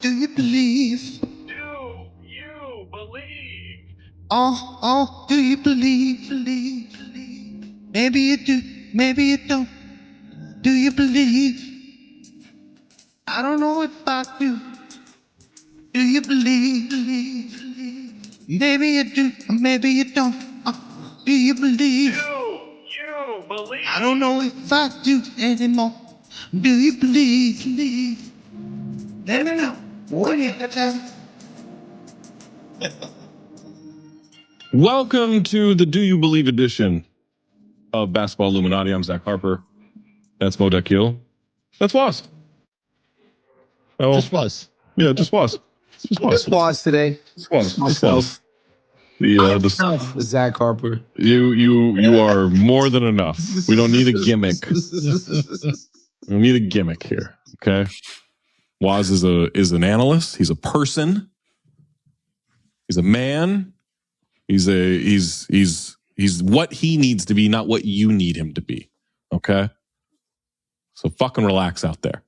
do you believe? Do you believe? Do you believe? Maybe you do, maybe you don't. Do you believe? I don't know if I do. Do you believe? Maybe you do, maybe you don't. Do you believe? Do you believe? I don't know if I do anymore. Do you believe? Let me know. When you get time. Welcome to the Do You Believe edition of Basketball Illuminati. I'm Zach Harper. That's Mo Dakhil. That's Wos. Oh, Just was. Yeah, just Was. Just was today. Just Was. Myself. The Zach Harper. you are more than enough. We don't need a gimmick. We don't need a gimmick here. Okay. Wos is an analyst. He's a person. He's a man. He's what he needs to be, not what you need him to be. Okay? So fucking relax out there.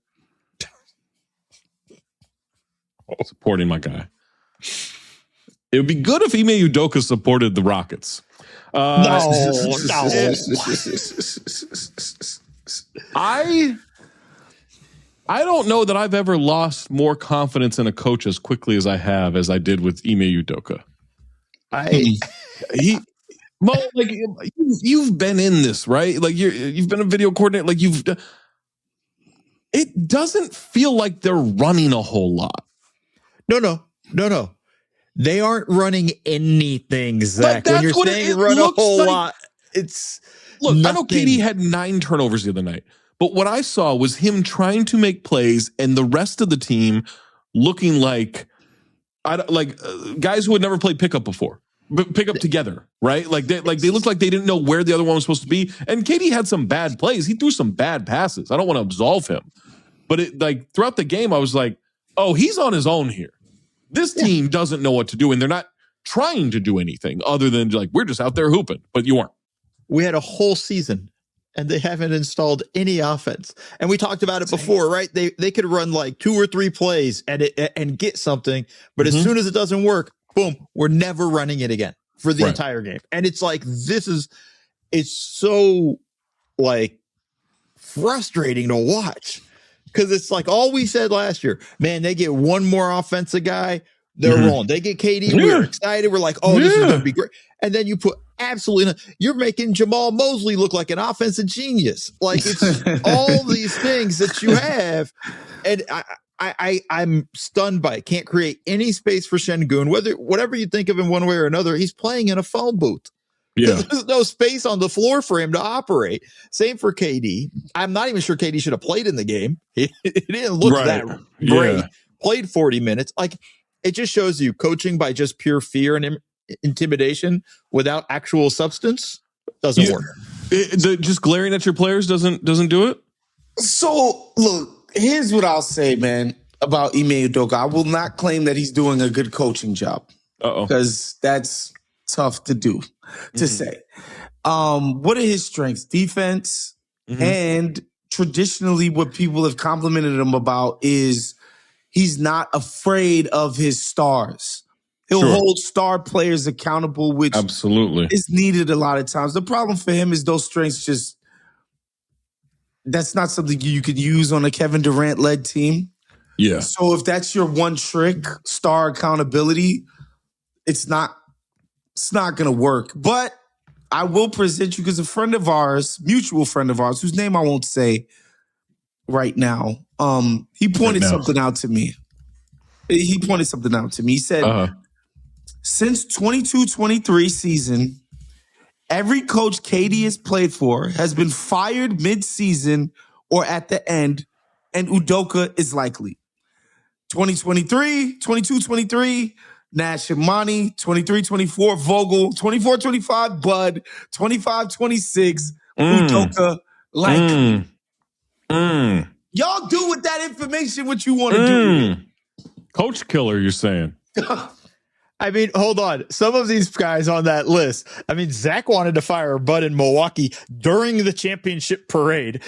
Supporting my guy. It would be good if Ime Udoka supported the Rockets. No. I don't know that I've ever lost more confidence in a coach as quickly as I did with Ime Udoka. You've been in this, right? Like you've been a video coordinator. Like it doesn't feel like they're running a whole lot. No. They aren't running anything, Zach. But when you're saying run a whole lot, it's nothing. I know KD had 9 turnovers the other night, but what I saw was him trying to make plays and the rest of the team looking like guys who had never played pickup before. Pick up together, right? Like they looked like they didn't know where the other one was supposed to be. And KD had some bad plays. He threw some bad passes. I don't want to absolve him, but throughout the game, I was like, oh, he's on his own here. This team doesn't know what to do, and they're not trying to do anything other than like we're just out there hooping. But you aren't. We had a whole season, and they haven't installed any offense. And we talked about it before, right? They could run like 2 or 3 plays and get something, but as soon as it doesn't work, boom, we're never running it again for the entire game. And it's like it's so like frustrating to watch. Because it's like all we said last year, man, they get one more offensive guy, they're rolling. They get KD, we're excited. We're like, oh, this is going to be great. And then you put you're making Jamal Mosley look like an offensive genius. Like it's all these things that you have. And I'm stunned by it. Can't create any space for Şengün. Whatever you think of him one way or another, he's playing in a phone booth. Yeah. There's no space on the floor for him to operate. Same for KD. I'm not even sure KD should have played in the game. He didn't look that great. Yeah. Played 40 minutes. Like it just shows you coaching by just pure fear and intimidation without actual substance doesn't work. Just glaring at your players doesn't do it. So look, here's what I'll say, man, about Ime Udoka. I will not claim that he's doing a good coaching job. Because that's tough to do. To say. What are his strengths? Defense. And traditionally what people have complimented him about is he's not afraid of his stars. He'll hold star players accountable, which absolutely is needed a lot of times. The problem for him is those strengths that's not something you could use on a Kevin Durant-led team. Yeah. So if that's your one trick, star accountability, it's not going to work. But I will present you because a friend of ours, mutual friend of ours, whose name I won't say right now, he pointed something out to me. He said, since 22-23 season, every coach KD has played for has been fired mid-season or at the end, and Udoka is likely. 22-23, Nash and Monty, 23-24, Vogel, 24-25, Bud, 25-26, Udoka, likely. Y'all do with that information what you want to do. Coach killer, you're saying. I mean, hold on. Some of these guys on that list, I mean, Zach wanted to fire Bud in Milwaukee during the championship parade.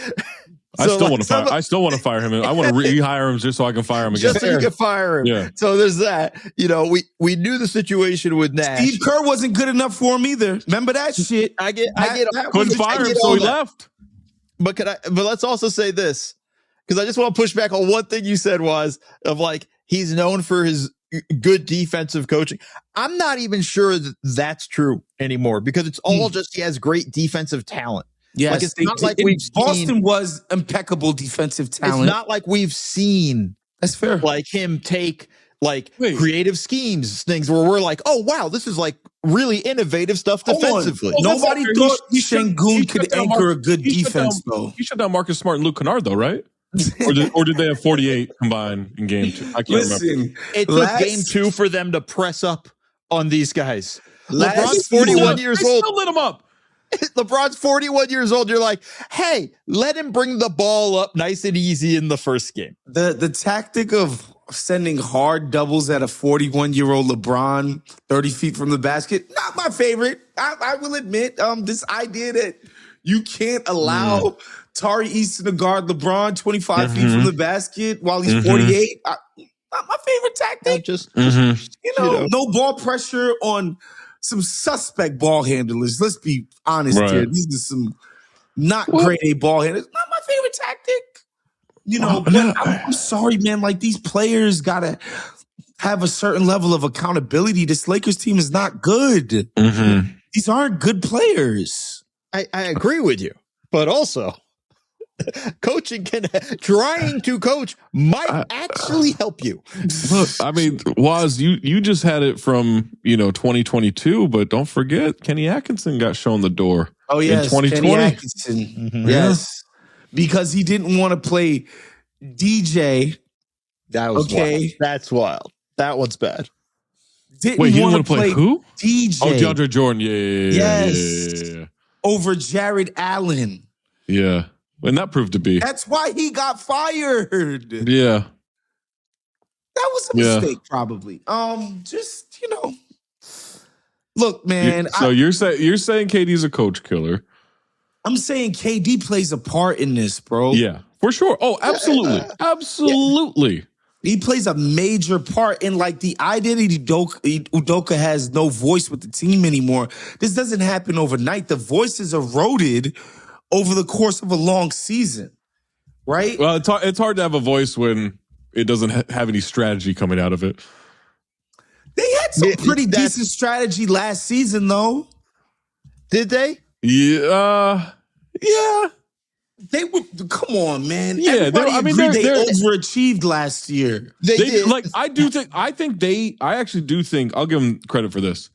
I So, still like, want to fire. I still want to fire him. I want to rehire him just so I can fire him again. just so you can fire him. Yeah. So there's that. You know, we knew the situation with Nash. Steve Kerr wasn't good enough for him either. Remember that shit? I get Couldn't fire him, so he left. But let's also say this, because I just want to push back on one thing you said was of like he's known for his good defensive coaching. I'm not even sure that that's true anymore because it's all just he has great defensive talent. Yes, like it's not like we've Boston seen, was impeccable defensive talent. It's not like we've seen that's fair. Like him take like creative schemes, things where we're like, oh wow, this is like really innovative stuff defensively. Nobody thought Şengün could anchor a good defense though. He shut down Marcus Smart and Luke Kennard though, right? or did they have 48 combined in game 2? I can't remember. It took game 2 for them to press up on these guys. LeBron's 41 years old. Still lit him up. LeBron's 41 years old. You're like, hey, let him bring the ball up nice and easy in the first game. The tactic of sending hard doubles at a 41-year-old LeBron 30 feet from the basket, not my favorite. I will admit, this idea that you can't allow Tari Eason to guard LeBron 25 feet from the basket while he's 48. Not my favorite tactic. You know, no ball pressure on some suspect ball handlers. Let's be honest here. These are some not grade A ball handlers. Not my favorite tactic. You know, but I'm sorry, man. Like, these players got to have a certain level of accountability. This Lakers team is not good. These aren't good players. I agree with you. But also, trying to coach might actually help you. Look, I mean, Waz, you just had it from 2022, but don't forget Kenny Atkinson got shown the door. Oh yes, in 2020. Kenny Atkinson. Yes, because he didn't want to play DJ. That was wild. That's wild. That one's bad. Wait, he didn't want to play who? DJ. Oh, DeAndre Jordan. Yeah. Over Jared Allen. Yeah. And that proved to be. That's why he got fired. Yeah. That was a mistake, probably. Look, man. You're saying KD's a coach killer. I'm saying KD plays a part in this, bro. Yeah, for sure. Oh, absolutely. Absolutely. He plays a major part in like the identity. Udoka has no voice with the team anymore. This doesn't happen overnight. The voice is eroded over the course of a long season, right? Well, it's hard to have a voice when it doesn't have any strategy coming out of it. They had some pretty decent strategy last season, though. Did they? Yeah. They were. Come on, man. Yeah, Everybody agreed they overachieved last year. They did. Like, I actually do think, I'll give them credit for this.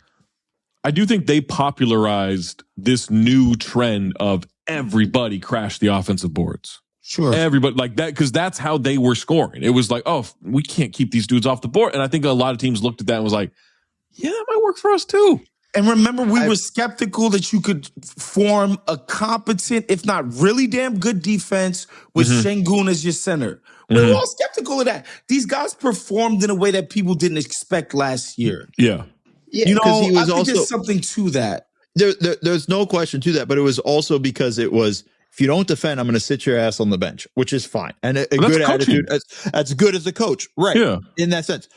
I do think they popularized this new trend of everybody crash the offensive boards. Sure. Everybody like that, because that's how they were scoring. It was like, oh, we can't keep these dudes off the board. And I think a lot of teams looked at that and was like, yeah, that might work for us too. And remember, we were skeptical that you could form a competent, if not really damn good defense with Şengün as your center. We were all skeptical of that. These guys performed in a way that people didn't expect last year. Yeah. Yeah, he was I think there's something to that. There's no question to that, but it was also because it was, if you don't defend, I'm going to sit your ass on the bench, which is fine. And a good attitude, that's good as a coach. Right. Yeah. In that sense.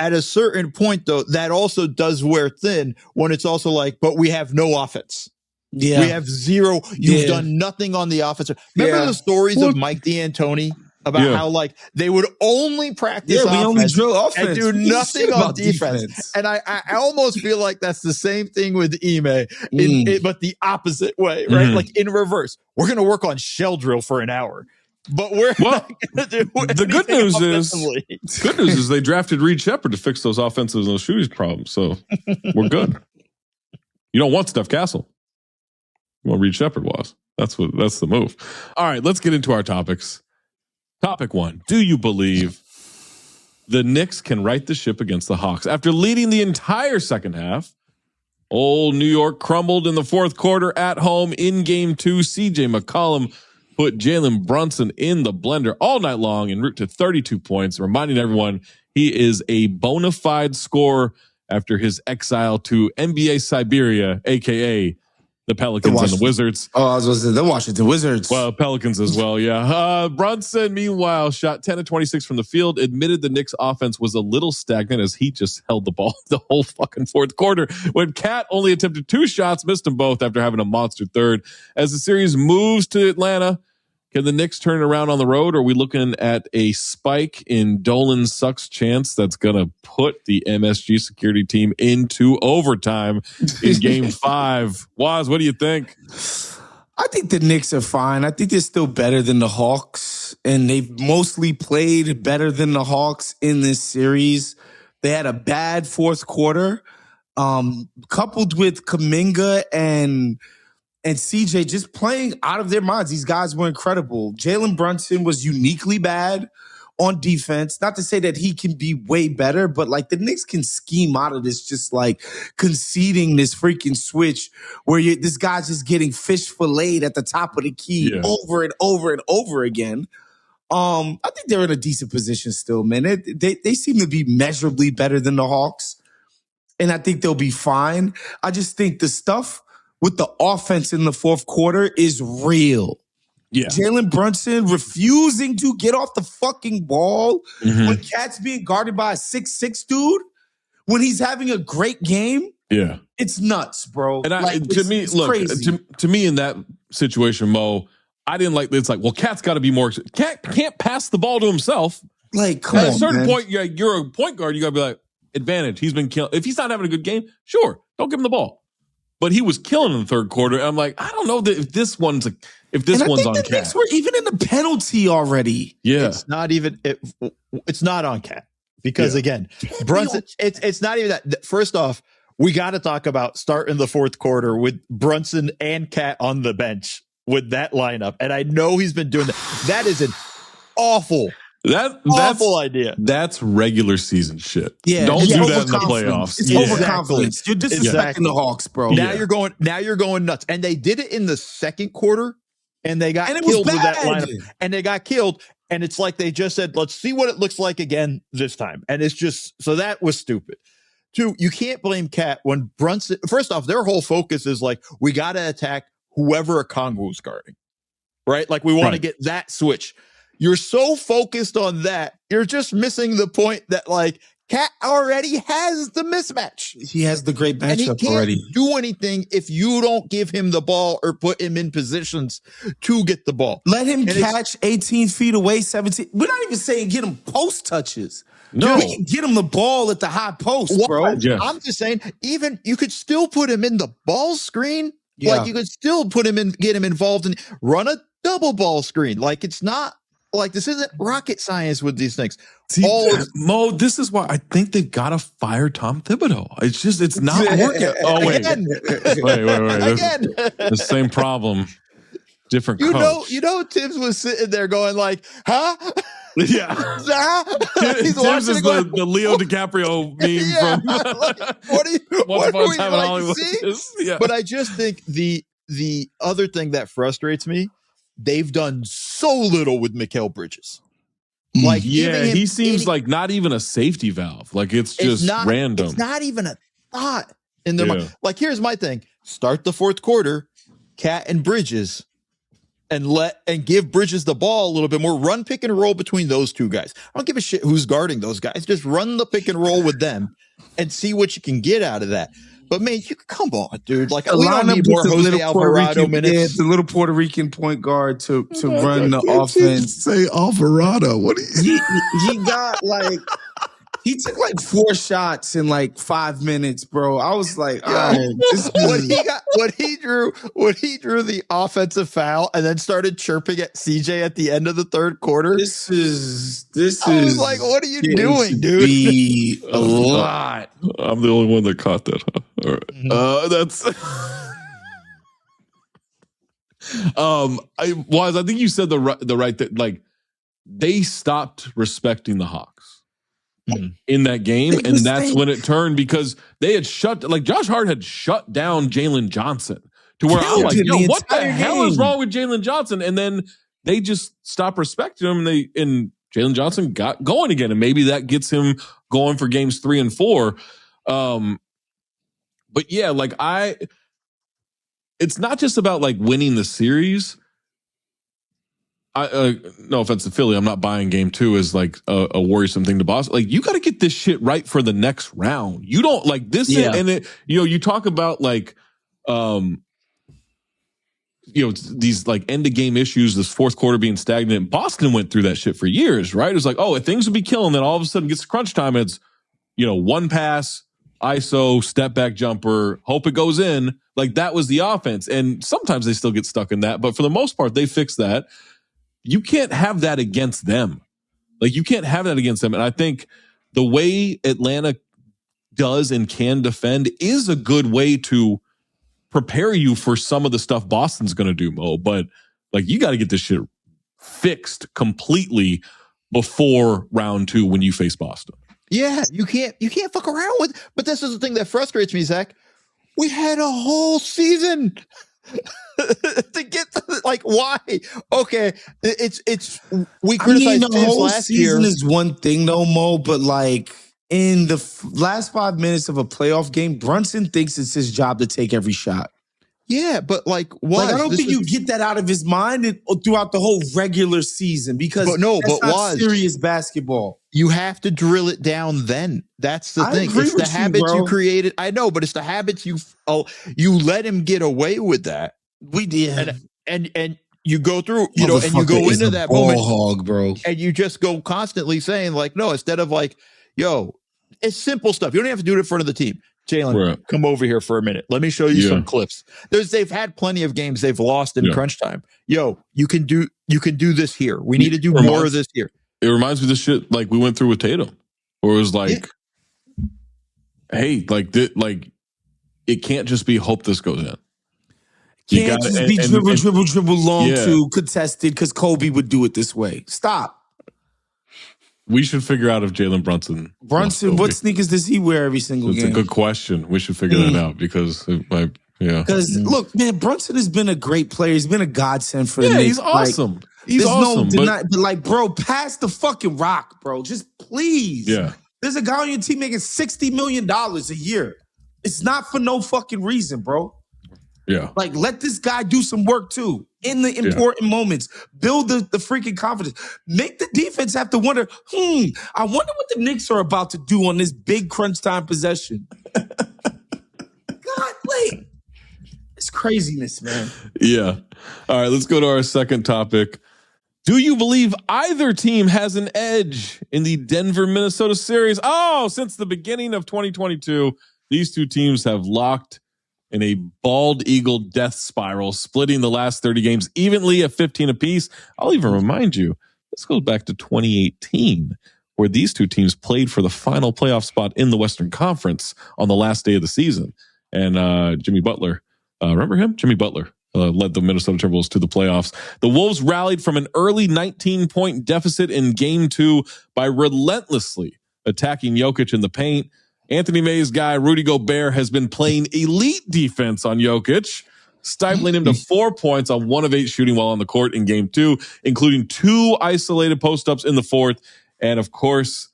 At a certain point, though, that also does wear thin when it's also like, but we have no offense. Yeah. We have zero. You've done nothing on the offense. Remember the stories of Mike D'Antoni about how like they would only practice offense, only drill offense and do nothing on defense. And I almost feel like that's the same thing with Ime, but the opposite way, right? Like in reverse. We're going to work on shell drill for an hour. But we're not going to do the good news is they drafted Reed Shepherd to fix those offensive and those shooting problems. So we're good. You don't want Steph Castle. Well, Reed Shepherd was. That's the move. All right, let's get into our topics. Topic 1. Do you believe the Knicks can right the ship against the Hawks? After leading the entire second half, old New York crumbled in the fourth quarter at home in game 2. CJ McCollum put Jalen Brunson in the blender all night long en route to 32 points, reminding everyone he is a bona fide scorer after his exile to NBA Siberia, a.k.a. The Pelicans and the Wizards. Oh, I was going to say the Washington Wizards. Well, Pelicans as well, yeah. Brunson, meanwhile, shot 10 of 26 from the field, admitted the Knicks offense was a little stagnant as he just held the ball the whole fucking fourth quarter. When Cat only attempted 2 shots, missed them both after having a monster third. As the series moves to Atlanta, can the Knicks turn it around on the road? Or are we looking at a spike in Dolan sucks chance that's going to put the MSG security team into overtime in game 5? Waz, what do you think? I think the Knicks are fine. I think they're still better than the Hawks, and they've mostly played better than the Hawks in this series. They had a bad fourth quarter, coupled with Kuminga and CJ just playing out of their minds. These guys were incredible. Jalen Brunson was uniquely bad on defense. Not to say that he can be way better, but like the Knicks can scheme out of this, just like conceding this freaking switch where this guy's just getting fish filleted at the top of the key over and over and over again. I think they're in a decent position still, man. They seem to be measurably better than the Hawks, and I think they'll be fine. I just think the stuff with the offense in the fourth quarter is real. Yeah. Jalen Brunson refusing to get off the fucking ball when Cat's being guarded by a 6'6" dude when he's having a great game. Yeah. It's nuts, bro. And to me in that situation, Mo, I didn't like it's like, well, Cat's got to be more. Cat can't pass the ball to himself. Like, come on, at a certain man. point, you're a point guard. You got to be like, advantage. He's been killed. If he's not having a good game, sure, don't give him the ball. But he was killing in the third quarter. I'm like, I don't know if this one's on Cat. The Knicks were even in the penalty already. Yeah, it's not even. It's not on Cat because again, Brunson. It's not even that. First off, we got to talk about starting the fourth quarter with Brunson and Cat on the bench with that lineup, and I know he's been doing that. That is an awful idea. That's regular season shit. Yeah, don't do that in the playoffs. It's overconfidence. You're disrespecting the Hawks, bro. Now you're going nuts. And they did it in the second quarter, and they got killed with that lineup. And they got killed. And it's like they just said, let's see what it looks like again this time. And it's just so that was stupid. 2, you can't blame Cat when Brunson. First off, their whole focus is like we got to attack whoever Okongwu's guarding, right? Like we want to get that switch. You're so focused on that, you're just missing the point that like Cat already has the mismatch. He has the great matchup and he can't already. Do anything if you don't give him the ball or put him in positions to get the ball. Let him catch 18 feet away, 17. We're not even saying get him post touches. No, we can get him the ball at the high post, bro. Yeah. I'm just saying, even you could still put him in the ball screen. Yeah. Like you could still put him in, get him involved and run a double ball screen. Like it's not. Like, this isn't rocket science with these things. Mo, this is why I think they've got to fire Tom Thibodeau. It's not working. Oh, wait. Again. Wait. Again. The same problem. Different coach. You know, Tibbs was sitting there going like, huh? Yeah. He's Tibbs is the Leo DiCaprio meme from what Upon a Time in Hollywood. Yeah. But I just think the other thing that frustrates me, they've done so little with Mikal Bridges. Like, he seems like not even a safety valve. Like it's just random. It's not even a thought in their mind. Like, here's my thing: start the fourth quarter, Cat and Bridges, and give Bridges the ball a little bit more. Run pick and roll between those two guys. I don't give a shit who's guarding those guys. Just run the pick and roll with them and see what you can get out of that. But man, come on, dude! Like we don't need more Jose Alvarado minutes. Yeah, the little Puerto Rican point guard to run the offense. Say Alvarado. What do you? He got like he took like 4 shots in like 5 minutes, bro. I was like, when he drew the offensive foul and then started chirping at CJ at the end of the third quarter. This is I was like, what are you doing, dude? Be a lot. I'm the only one that caught that. Huh? All right. That's. I think you said the right thing. Like they stopped respecting the Hawks in that game, and that's when it turned because they had Josh Hart had shut down Jalen Johnson to where I'm like, yo, what the hell is wrong with Jalen Johnson? And then they just stopped respecting him, and Jalen Johnson got going again, and maybe that gets him going for games 3 and 4. But yeah, like it's not just about like winning the series. No offense to Philly, I'm not buying game 2 as like a worrisome thing to Boston. Like, you got to get this shit right for the next round. You don't like this. Yeah. And it, you talk about like, these like end of game issues, this fourth quarter being stagnant. Boston went through that shit for years, right? It was like, oh, things would be killing. Then all of a sudden gets to crunch time. And it's, one pass, ISO, step back jumper, hope it goes in. Like, that was the offense. And sometimes they still get stuck in that. But for the most part, they fixed that. You can't have that against them. Like, you can't have that against them. And I think the way Atlanta does and can defend is a good way to prepare you for some of the stuff Boston's going to do, Mo. But like, you got to get this shit fixed completely before round 2 when you face Boston. Yeah, you can't fuck around with. But this is the thing that frustrates me, Zach. We had a whole season to get to, like, why? Okay, it's we criticized the whole last season year. is one thing, though, Mo. But like in the last 5 minutes of a playoff game, Brunson thinks it's his job to take every shot. Yeah, but like, why? Like, I don't think you get that out of his mind throughout the whole regular season because that's not serious basketball. You have to drill it down then. That's the thing. Agree it's the with habits you you created. I know, but it's the habits you let him get away with that. We did. And you go through, and you go into that moment, hog, bro. and you just go constantly saying like, no, instead of like, yo, it's simple stuff. You don't have to do it in front of the team. Jalen, come over here for a minute. Let me show you some clips. They've had plenty of games they've lost in crunch time. Yo, you can do this here. We need to do more of this here. It reminds me of the shit like we went through with Tatum, where it was like, hey, like it can't just be hope this goes in. Can't just be dribble long to contested because Kobe would do it this way. Stop. We should figure out if Jalen Brunson, what sneakers does he wear every single game? It's a good question. We should figure that out because Because look, man, Brunson has been a great player. He's been a godsend for the Knicks. He's awesome. Like, he's awesome. but like, bro, pass the fucking rock, bro. Just please. Yeah. There's a guy on your team making $60 million a year. It's not for no fucking reason, bro. Yeah. Like, let this guy do some work too in the important moments. Build the freaking confidence. Make the defense have to wonder, I wonder what the Knicks are about to do on this big crunch time possession. God, like, it's craziness, man. Yeah. All right, let's go to our second topic. Do you believe either team has an edge in the Denver-Minnesota series? Oh, since the beginning of 2022, these two teams have locked in a bald eagle death spiral, splitting the last 30 games evenly at 15 apiece. I'll even remind you, this goes back to 2018, where these two teams played for the final playoff spot in the Western Conference on the last day of the season. And Jimmy Butler, remember him? Jimmy Butler led the Minnesota Timberwolves to the playoffs. The Wolves rallied from an early 19-point deficit in Game 2 by relentlessly attacking Jokic in the paint. Anthony May's guy, Rudy Gobert, has been playing elite defense on Jokic, stifling him to 4 points on 1 of 8 shooting while on the court in Game 2, including 2 isolated post-ups in the fourth. And, of course,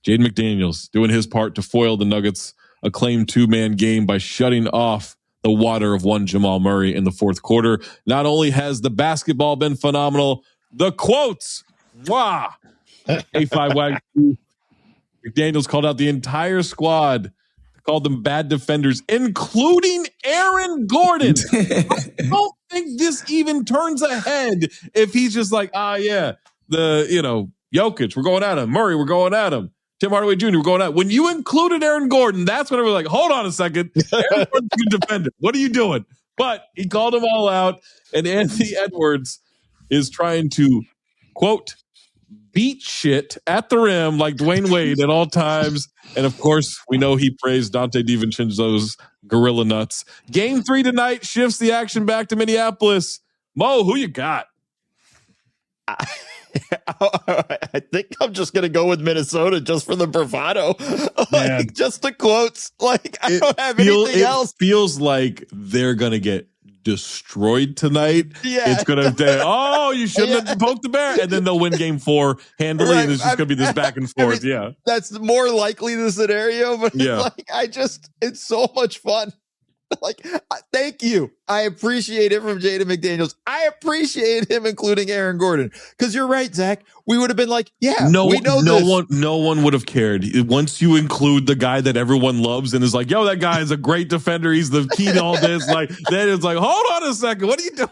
Jaden McDaniels doing his part to foil the Nuggets' acclaimed 2-man game by shutting off the water of one Jamal Murray in the fourth quarter. Not only has the basketball been phenomenal, the quotes, wow, A5 Wag. McDaniels called out the entire squad, called them bad defenders, including Aaron Gordon. I don't think this even turns ahead if he's just like, Jokic, we're going at him. Murray, we're going at him. Tim Hardaway Jr., we're going at him. When you included Aaron Gordon, that's when everyone's like, hold on a second. Aaron Gordon's a good defender. What are you doing? But he called them all out, and Anthony Edwards is trying to, quote, beat shit at the rim like Dwayne Wade at all times. And of course, we know he praised Dante DiVincenzo's gorilla nuts. Game 3 tonight shifts the action back to Minneapolis. Mo, who you got? I think I'm just going to go with Minnesota just for the bravado. Like, just the quotes. Like, I don't have anything else. It feels like they're going to get destroyed tonight. Yeah. It's going to, you shouldn't have poked the bear. And then they'll win Game 4 handily. Right. And it's just going to be this back and forth. That's more likely the scenario. But it's so much fun. Like, thank you. I appreciate it from Jaden McDaniels. I appreciate him including Aaron Gordon. Because you're right, Zach. We would have been like, yeah, we know this. No one would have cared. Once you include the guy that everyone loves and is like, yo, that guy is a great defender. He's the key to all this. Like, then it's like, hold on a second. What are you doing?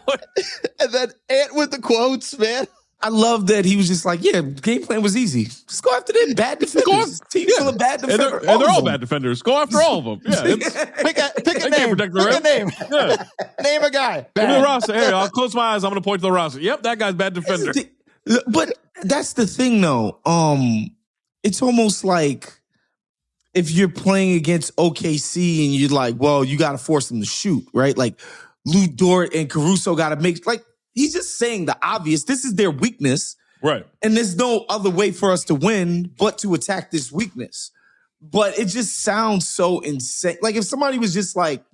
And then Ant with the quotes, man. I love that he was just like, yeah, game plan was easy. Just go after them bad defenders. Team full of bad defenders. And they're all bad defenders. Go after all of them. Yeah. Pick a name. Pick a name. Yeah. Name a guy. Give me the roster. Hey, I'll close my eyes. I'm going to point to the roster. Yep, that guy's bad defender. But that's the thing, though. It's almost like if you're playing against OKC and you're like, well, you got to force them to shoot, right? Like Lou Dort and Caruso got to make, like, he's just saying the obvious. This is their weakness. Right. And there's no other way for us to win but to attack this weakness. But it just sounds so insane. Like if somebody was just like,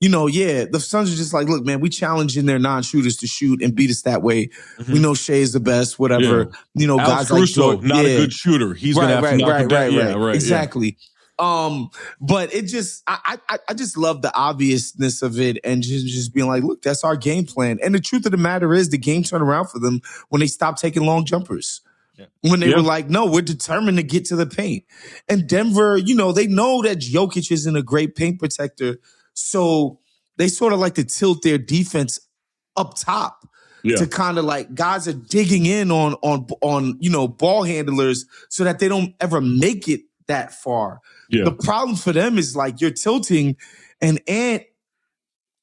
the Suns are just like, look, man, we challenging their non-shooters to shoot and beat us that way. Mm-hmm. We know Shea is the best, whatever. Yeah. Guys Caruso, like not a good shooter. He's going to have to knock him down. Yeah, right. Exactly. Yeah. But it just, I just love the obviousness of it and just being like, look, that's our game plan. And the truth of the matter is the game turned around for them when they stopped taking long jumpers. Yeah. When they were like, no, we're determined to get to the paint. And Denver, they know that Jokic isn't a great paint protector. So they sort of like to tilt their defense up top to kind of like guys are digging in on ball handlers so that they don't ever make it that far. Yeah. The problem for them is like you're tilting and Ant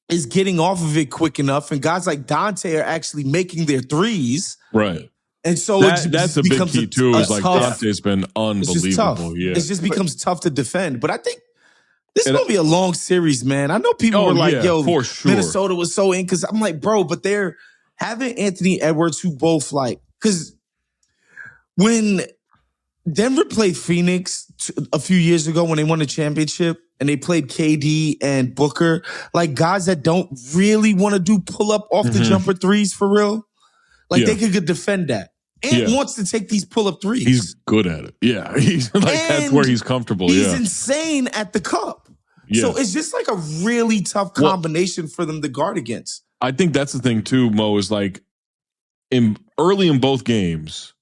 is getting off of it quick enough and guys like Dante are actually making their threes. Right. And so that's a big key too. Is like Dante's been unbelievable. Yeah. It just becomes tough to defend. But I think this is going to be a long series, man. I know people were like, yo, for sure. Minnesota was so in because I'm like, bro, but they're having Anthony Edwards who both like, because when Denver played Phoenix a few years ago when they won the championship and they played KD and Booker, like guys that don't really want to do pull up off the jumper threes for real. Like they could defend that. And wants to take these pull up threes. He's good at it. Yeah. He's like, that's where he's comfortable. He's insane at the cup. Yeah. So it's just like a really tough combination for them to guard against. I think that's the thing too, Mo, is like early in both games,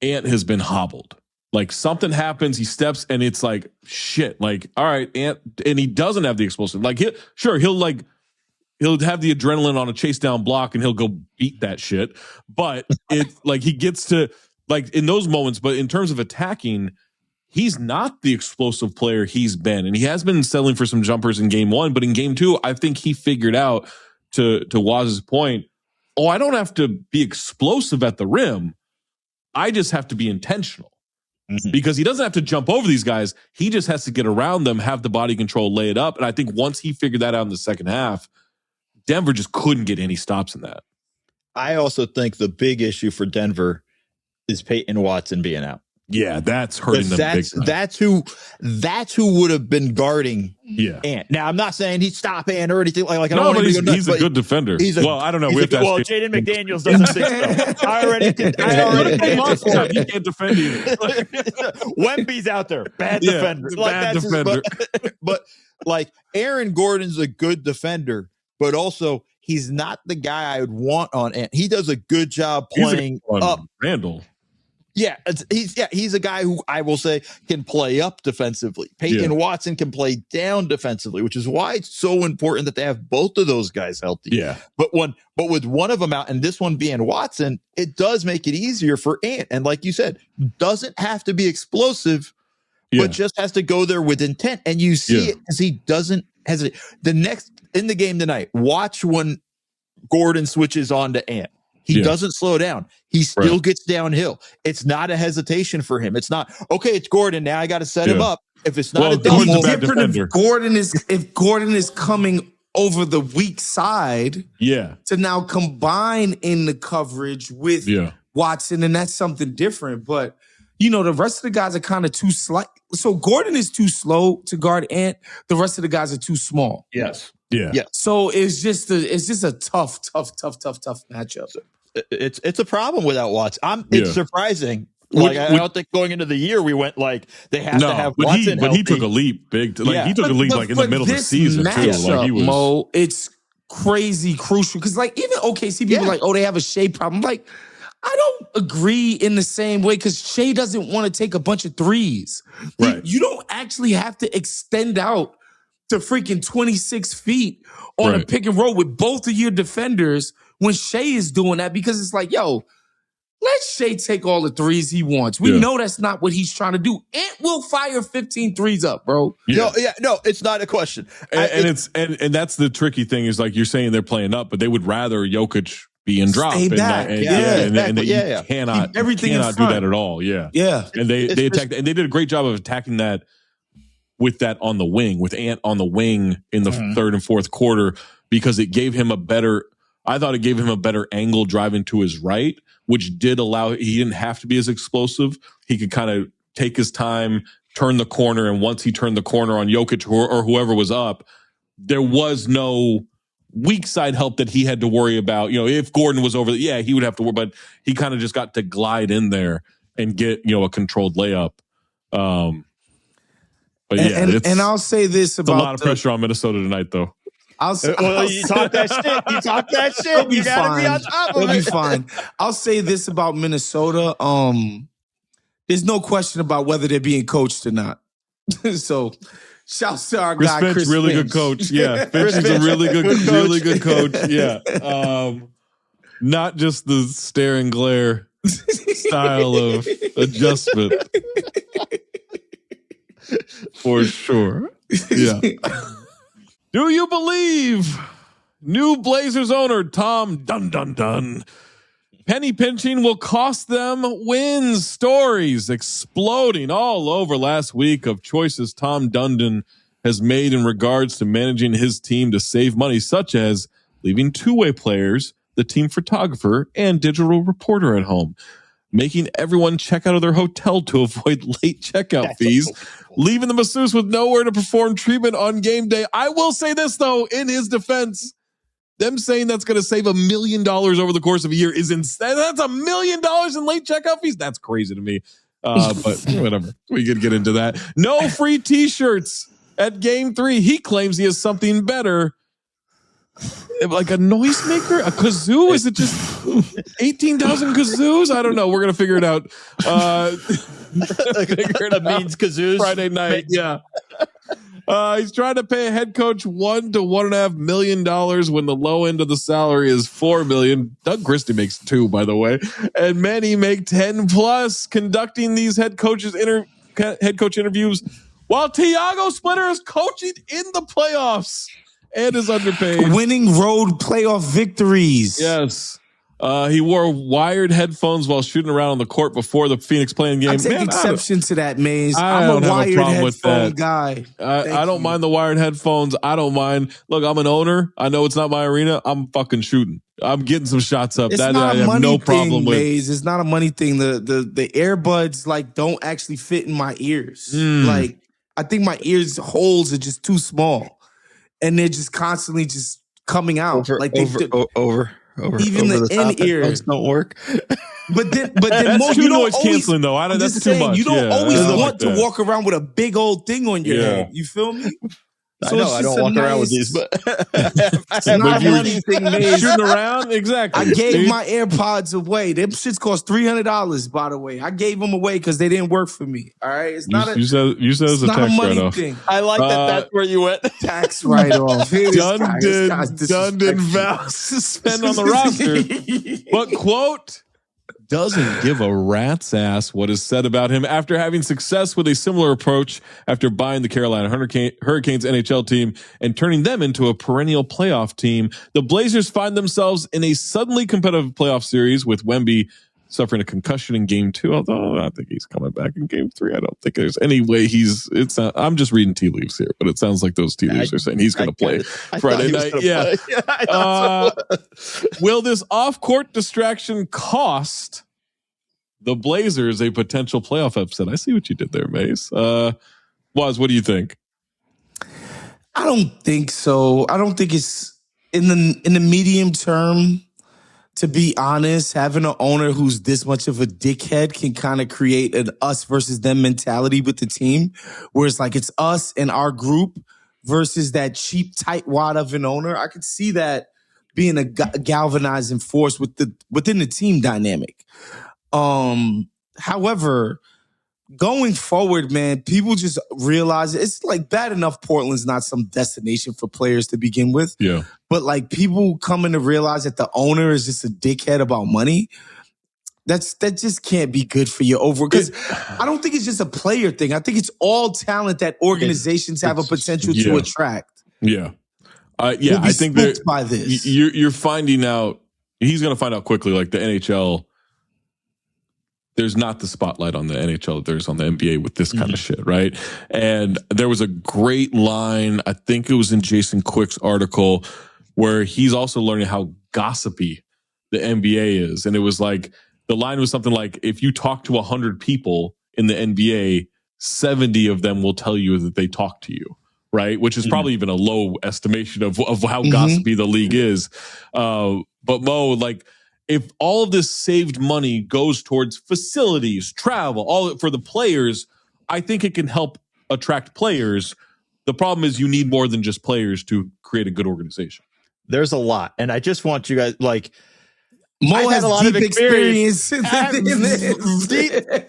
Ant has been hobbled. Like something happens, he steps and it's like, shit, like, all right, Ant, and he doesn't have the explosive. Like he'll have the adrenaline on a chase down block and he'll go beat that shit. But it's like he gets to like in those moments, but in terms of attacking, he's not the explosive player he's been. And he has been settling for some jumpers in game one, but in game two, I think he figured out to Waz's point, I don't have to be explosive at the rim. I just have to be intentional. Mm-hmm. Because he doesn't have to jump over these guys. He just has to get around them, have the body control, lay it up. And I think once he figured that out in the second half, Denver just couldn't get any stops in that. I also think the big issue for Denver is Peyton Watson being out. Yeah, that's hurting them big time. That's who would have been guarding Ant. Now, I'm not saying he'd stop Ant or anything like. I don't want to he's a good defender. I don't know. We have to ask Jaden McDaniels doesn't think so. I already he can't defend you. Wemby's out there, bad defender. Bad defender. But like Aaron Gordon's a good defender, but also he's not the guy I would want on Ant. He does a good job playing up Randall. Yeah, he's a guy who I will say can play up defensively. Peyton Watson can play down defensively, which is why it's so important that they have both of those guys healthy. Yeah. But with one of them out and this one being Watson, it does make it easier for Ant. And like you said, doesn't have to be explosive, but just has to go there with intent. And you see it because he doesn't hesitate. The next in the game tonight, watch when Gordon switches on to Ant. He doesn't slow down. He still gets downhill. It's not a hesitation for him. It's not, okay, it's Gordon. Now I got to set him up. If it's not a double, if Gordon is coming over the weak side to now combine in the coverage with Watson, and that's something different. But, the rest of the guys are kind of too slight. So Gordon is too slow to guard Ant. The rest of the guys are too small. Yes. Yeah. So it's just a tough matchup. It's a problem without Watts. It's surprising Like, I don't think going into the year we went like they have to have Watson but he took healthy. a leap big. He took a leap like in the middle of the season too. Like he was. Mo, it's crazy crucial because like even OKC people are like, oh, they have a Shea problem. Like, I don't agree in the same way because Shea doesn't want to take a bunch of threes. Right. You don't actually have to extend out to freaking 26 feet on a pick and roll with both of your defenders when Shea is doing that because it's like, yo, let Shea take all the threes he wants. We know that's not what he's trying to do. Ant will fire 15 threes up, bro. No, it's not a question. And that's the tricky thing is like you're saying they're playing up, but they would rather Jokic be in drop. Stay back. You cannot do that at all. Yeah. Yeah. And they attacked, and they did a great job of attacking that with that on the wing, with Ant on the wing in the third and fourth quarter, because it gave him I thought it gave him a better angle driving to his right, which did allow, he didn't have to be as explosive. He could kind of take his time, turn the corner. And once he turned the corner on Jokic or whoever was up, there was no weak side help that he had to worry about. You know, if Gordon was over, he would have to worry, but he kind of just got to glide in there and get, a controlled layup. But and I'll say this about a lot of pressure on Minnesota tonight, though. You talk that shit. You talk that shit. It'll be You gotta fine. be on top of It'll it. be fine. I'll say this about Minnesota. There's no question about whether they're being coached or not. So, shouts to our guy Finch, Chris really Finch. good coach. Yeah, Finch is a really good coach. Yeah, not just the stare and glare style of adjustment, for sure. Yeah. Do you believe new Blazers owner Tom Dundon penny pinching will cost them wins? Stories exploding all over last week of choices Tom Dundon has made in regards to managing his team to save money, such as leaving two-way players, the team photographer, and digital reporter at home, making everyone check out of their hotel to avoid late checkout fees, leaving the masseuse with nowhere to perform treatment on game day. I will say this, though, in his defense, them saying that's going to save $1 million over the course of a year is insane. That's $1 million in late checkout fees. That's crazy to me. But whatever. We could get into that. No free t-shirts at game 3. He claims he has something better. Like a noisemaker? A kazoo? Is it just 18,000 kazoos? I don't know. We're going to figure it out. That means kazoos. Friday night. Yeah. He's trying to pay a head coach $1 to $1.5 million when the low end of the salary is $4 million. Doug Christie makes $2, by the way, and many make 10 plus. Conducting these head coach interviews while Tiago Splitter is coaching in the playoffs and is underpaid, winning road playoff victories. Yes. He wore wired headphones while shooting around on the court before the Phoenix playing game. I take exception to that, Maze. I'm a wired problem with headphone that guy. I don't mind the wired headphones. I don't mind. Look, I'm an owner. I know it's not my arena. I'm fucking shooting. I'm getting some shots up. It's that not I a have money no thing, problem with. Maze. It's not a money thing. The earbuds like don't actually fit in my ears. Like I think my ears holes are just too small, and they're just constantly just coming out. Over. Even the in ears don't work. But then That's most too you don't noise always, canceling though. That's too saying, much. You don't always want to that. walk around with a big old thing on your head. You feel me? I know I don't walk around with these, but it's not a money thing, man. Shooting around, exactly. I gave my AirPods away. Them shits cost $300, by the way. I gave them away because they didn't work for me. All right, it's not you said it's a tax write-off. Thing. I like that's where you went. Tax write-off. Dundon vows to spend on the roster, but quote, doesn't give a rat's ass what is said about him after having success with a similar approach after buying the Carolina Hurricanes NHL team and turning them into a perennial playoff team. The Blazers find themselves in a suddenly competitive playoff series with Wemby suffering a concussion in game 2, although I think he's coming back in game 3. I don't think there's any way I'm just reading tea leaves here, but it sounds like those tea leaves are saying he's going to play Friday night. Yeah. Will this off-court distraction cost the Blazers a potential playoff upset? I see what you did there, Mace. Waz, what do you think? I don't think so. I don't think it's in the medium term. to be honest, having an owner who's this much of a dickhead can kind of create an us versus them mentality with the team, where it's like it's us and our group versus that cheap tightwad of an owner. I could see that being a galvanizing force within the team dynamic. However, going forward, man, people just realize it's like bad enough Portland's not some destination for players to begin with. Yeah. But like people coming to realize that the owner is just a dickhead about money. That just can't be good for you over, because I don't think it's just a player thing. I think it's all talent that organizations have a potential to attract. Yeah. We'll be I think that by this. You're finding out, he's going to find out quickly, like the NHL, there's not the spotlight on the NHL that there's on the NBA with this kind of shit, right? And there was a great line, I think it was in Jason Quick's article, where he's also learning how gossipy the NBA is. And it was like, the line was something like, if you talk to 100 people in the NBA, 70 of them will tell you that they talk to you, right? Which is probably even a low estimation of how gossipy the league is. But Mo, like, if all of this saved money goes towards facilities, travel, all for the players, I think it can help attract players. The problem is you need more than just players to create a good organization. There's a lot. And I just want you guys, like, Mo has a lot of experience. Deep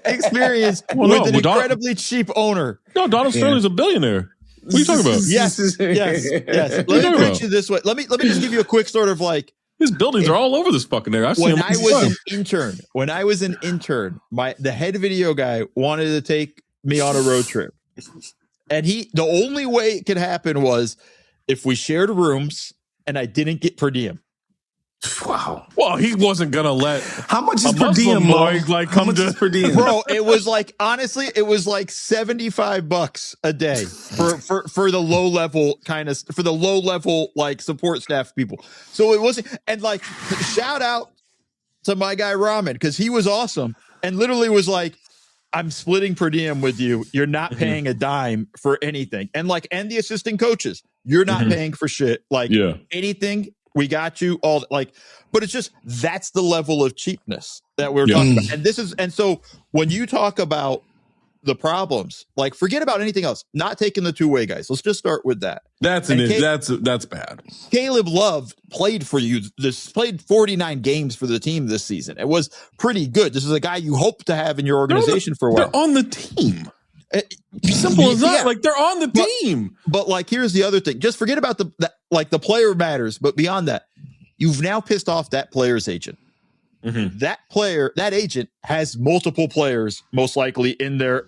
experience with an incredibly cheap owner. No, Donald Sterling's a billionaire. What are you talking about? Yes. Let me put you this way. Let me just give you a quick sort of like, his buildings are all over this fucking area. When I was an intern, the head video guy wanted to take me on a road trip. And the only way it could happen was if we shared rooms and I didn't get per diem. Wow. Well, he wasn't gonna let. How much is per diem, boy, like, come to per diem? Bro, it was like, honestly, it was like $75 a day for the low level like support staff people. So it wasn't, and like, shout out to my guy Ramen, because he was awesome and literally was like, I'm splitting per diem with you. You're not paying a dime for anything. And like, and the assistant coaches, you're not paying for shit. Like anything. We got you all, like, but it's just, that's the level of cheapness that we're talking about. And so when you talk about the problems, like, forget about anything else, not taking the two-way guys. Let's just start with that. That's bad. Caleb Love played for you. Played 49 games for the team this season. It was pretty good. This is a guy you hope to have in your organization for a while. They're on the team. Simple as that. Yeah. Like, they're on the team. But like, here's the other thing. Just forget about the player matters. But beyond that, you've now pissed off that player's agent. That agent has multiple players, most likely in there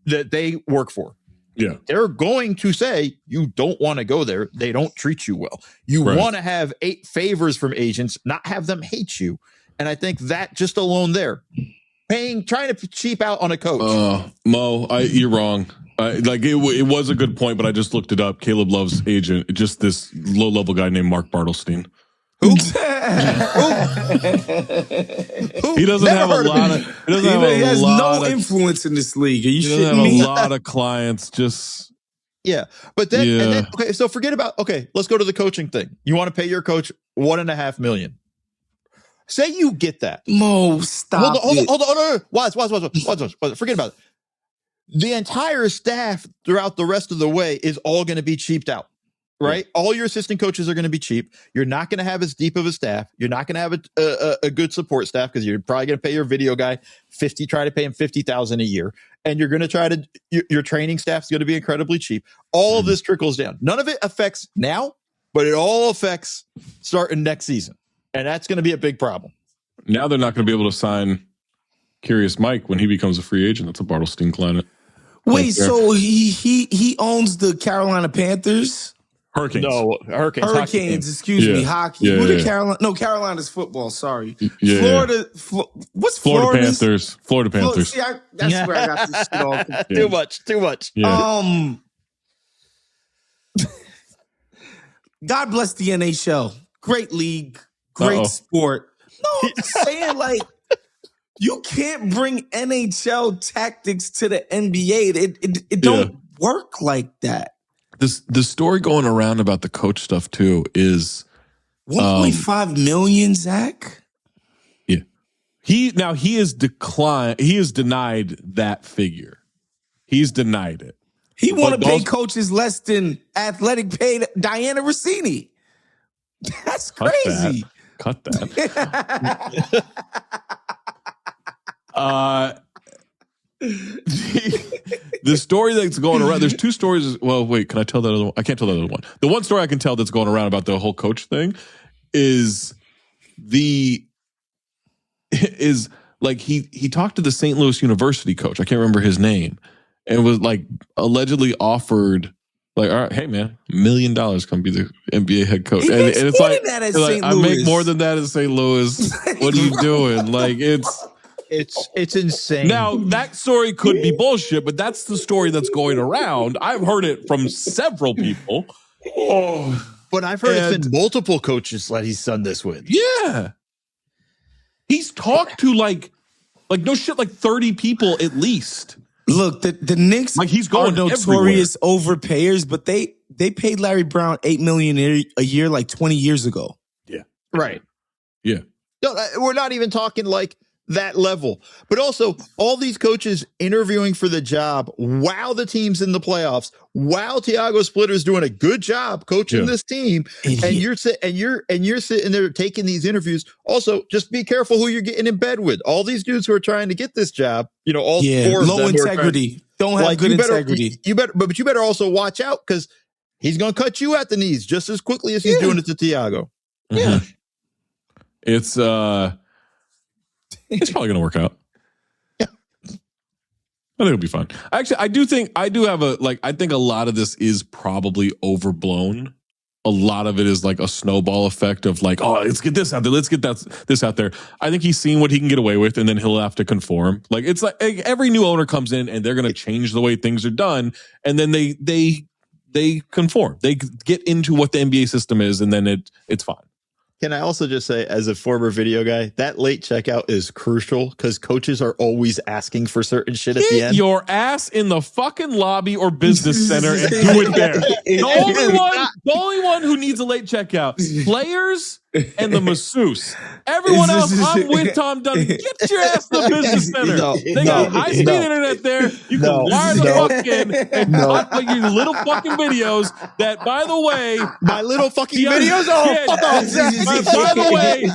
that they work for. Yeah. They're going to say, you don't want to go there. They don't treat you well. You want to have 8 favors from agents, not have them hate you. And I think that just alone there, trying to cheap out on a coach. Mo, you're wrong. It was a good point, but I just looked it up. Caleb Love's agent, just this low level guy named Mark Bartelstein. Who? He doesn't have a lot of. He has no influence in this league. Are you shitting me? He doesn't have a lot of clients. Just but then and then okay. So forget about. Okay, let's go to the coaching thing. You want to pay your coach $1.5 million. Say you get that. Mo, stop. Hold on. Watch. Forget about it. The entire staff throughout the rest of the way is all going to be cheaped out, right? Yeah. All your assistant coaches are going to be cheap. You're not going to have as deep of a staff. You're not going to have a good support staff, because you're probably going to pay your video guy try to pay him $50,000 a year. And you're going to your training staff is going to be incredibly cheap. All of this trickles down. None of it affects now, but it all affects starting next season. And that's going to be a big problem. Now they're not going to be able to sign Curious Mike when he becomes a free agent. That's a Bartelstein client. Wait, so he owns the Carolina Panthers? Hurricanes. No, Hurricanes. Excuse me, hockey. Yeah, Who the Carolina? No, Carolina's football. Sorry, yeah, Florida. What's Florida Panthers? Florida Panthers. See, that's where I got this shit off. Too much. Yeah. God bless the NHL. Great league. Great sport. No, I'm saying, like, you can't bring NHL tactics to the NBA. It don't work like that. The story going around about the coach stuff too is 1.5 million, Zach. He has declined. He has denied that figure. He's denied it. He want to pay coaches less than Athletic paid Diana Rossini. That's crazy. Cut that. The story that's going around, there's two stories. Well, wait, can I tell that other one? I can't tell that other one. The one story I can tell that's going around about the whole coach thing is like he talked to the St. Louis University coach. I can't remember his name. And was like allegedly offered like, all right, hey man, $1 million come be the NBA head coach. And it's like, I make more than that at St. Louis. What are you doing? Like it's insane. Now that story could be bullshit, but that's the story that's going around. I've heard it from several people. But I've heard it's been multiple coaches that he's done this with. Yeah. He's talked to like no shit, like 30 people at least. Look, the Knicks like he's going are notorious overpayers, but they paid Larry Brown $8 million a year like 20 years ago. Yeah. Right. Yeah. No, we're not even talking like that level. But also, all these coaches interviewing for the job while the team's in the playoffs, while Thiago Splitter's doing a good job coaching this team, and you're sitting there taking these interviews. Also, just be careful who you're getting in bed with. All these dudes who are trying to get this job, all four of low them integrity, don't have good integrity. But you better also watch out because he's going to cut you at the knees just as quickly as he's doing it to Thiago. Yeah, it's probably going to work out. Yeah. I think it'll be fine. Actually, I think a lot of this is probably overblown. A lot of it is like a snowball effect of like, oh, let's get this out there. Let's get this out there. I think he's seen what he can get away with and then he'll have to conform. Like, it's like every new owner comes in and they're going to change the way things are done. And then they conform. They get into what the NBA system is and then it's fine. Can I also just say, as a former video guy, that late checkout is crucial because coaches are always asking for certain shit at the end. Get your ass in the fucking lobby or business center and do it there. The only one who needs a late checkout, players and the masseuse. Everyone else, I'm with Tom Dundon. Get your ass to the business center. They got high-speed internet there. You can wire the fuck in and cut your little fucking videos that, by the way... My little fucking videos? By the way,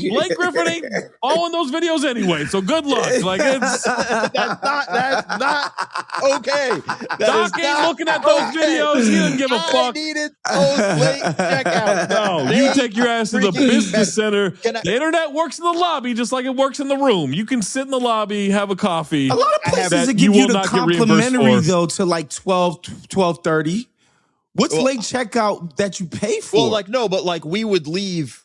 Blake Griffin ain't all in those videos anyway, so good luck. Like that's not okay. Doc ain't looking at those videos. He didn't give a fuck. I needed those late checkouts. No, you take your ass to the business center. The internet works in the lobby just like it works in the room. You can sit in the lobby, have a coffee. A lot of places that give you the complimentary though to like 12:30. What's late checkout that you pay for? Well, we would leave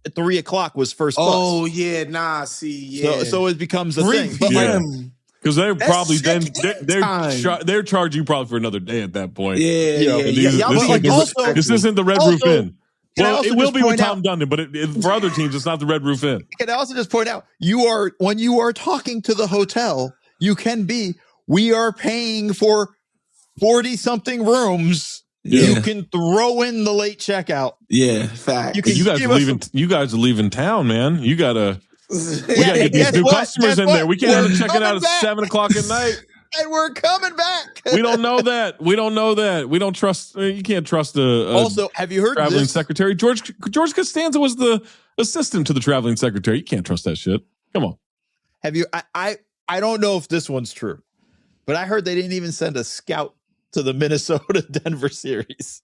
at 3:00 was first bus. Oh yeah, So it becomes a thing. But because they're probably they're charging you probably for another day at that point. This isn't the Red Roof Inn. Well, it will be with Tom Dundon, but for other teams, it's not the Red Roof Inn. Can I also just point out, when you are talking to the hotel, we are paying for 40-something rooms. Yeah. You can throw in the late checkout. Yeah, fact. You guys are leaving town, we gotta get these new customers in there. We can't have them checking out at 7:00 at night. And we're coming back. We don't know that. We don't trust. You can't trust also, have you heard traveling secretary? George Costanza was the assistant to the traveling secretary. You can't trust that shit. Come on. Have you? I don't know if this one's true, but I heard they didn't even send a scout to the Minnesota-Denver series.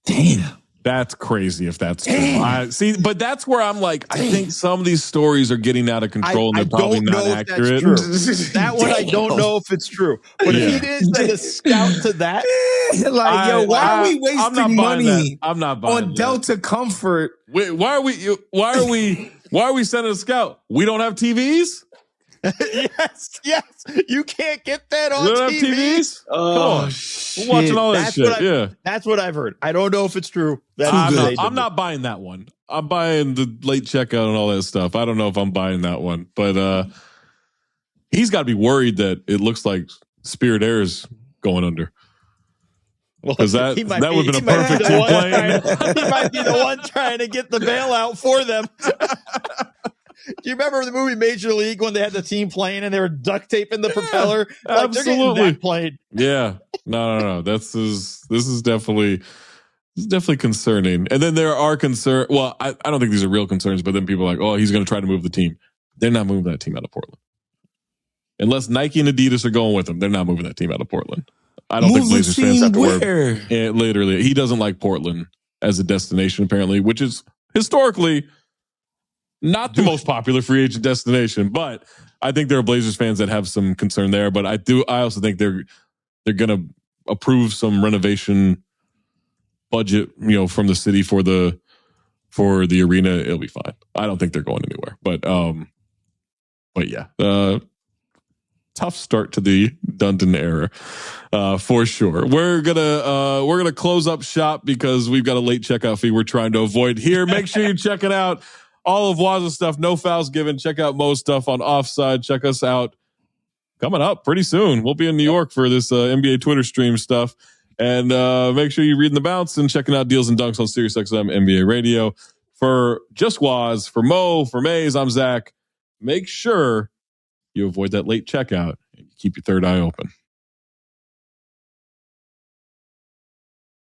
Damn. That's crazy if that's true. But that's where I'm like, I think some of these stories are getting out of control and they're probably not accurate. That one, I don't know if it's true. But if he didn't send a scout to that, why are we wasting money I'm not buying on Delta Comfort? Wait, why are we sending a scout? We don't have TVs? Yes. You can't get that on TV. You don't have TVs? Oh, we're watching all that shit. That's what I've heard. I don't know if it's true. I'm not buying that one. I'm buying the late checkout and all that stuff. I don't know if I'm buying that one, but he's got to be worried that it looks like Spirit Air is going under. Because that would have been a perfect team playing. He might be the one trying to get the bailout for them. Do you remember the movie Major League when they had the team playing and they were duct taping the propeller? Like, they're getting that plane. Yeah. No. This is definitely concerning. And then there are concerns. Well, I don't think these are real concerns, but then people are like, oh, he's going to try to move the team. They're not moving that team out of Portland. Unless Nike and Adidas are going with him, they're not moving that team out of Portland. I don't think Blazers fans have to wear. Yeah, literally, he doesn't like Portland as a destination, apparently, which is historically not the most popular free agent destination. But I think there are Blazers fans that have some concern there. But I also think they're going to approve some renovation budget, from the city for the arena. It'll be fine. I don't think they're going anywhere. But yeah. Tough start to the Dundon era, for sure. We're gonna close up shop because we've got a late checkout fee we're trying to avoid here. Make sure you check it out. All of Waz's stuff, no fouls given. Check out Mo's stuff on Offside. Check us out coming up pretty soon. We'll be in New York for this NBA Twitter stream stuff, and make sure you're reading the bounce and checking out Deals and Dunks on SiriusXM NBA Radio. For just Waz, for Mo, for Maze, I'm Zach. Make sure you avoid that late checkout and keep your third eye open.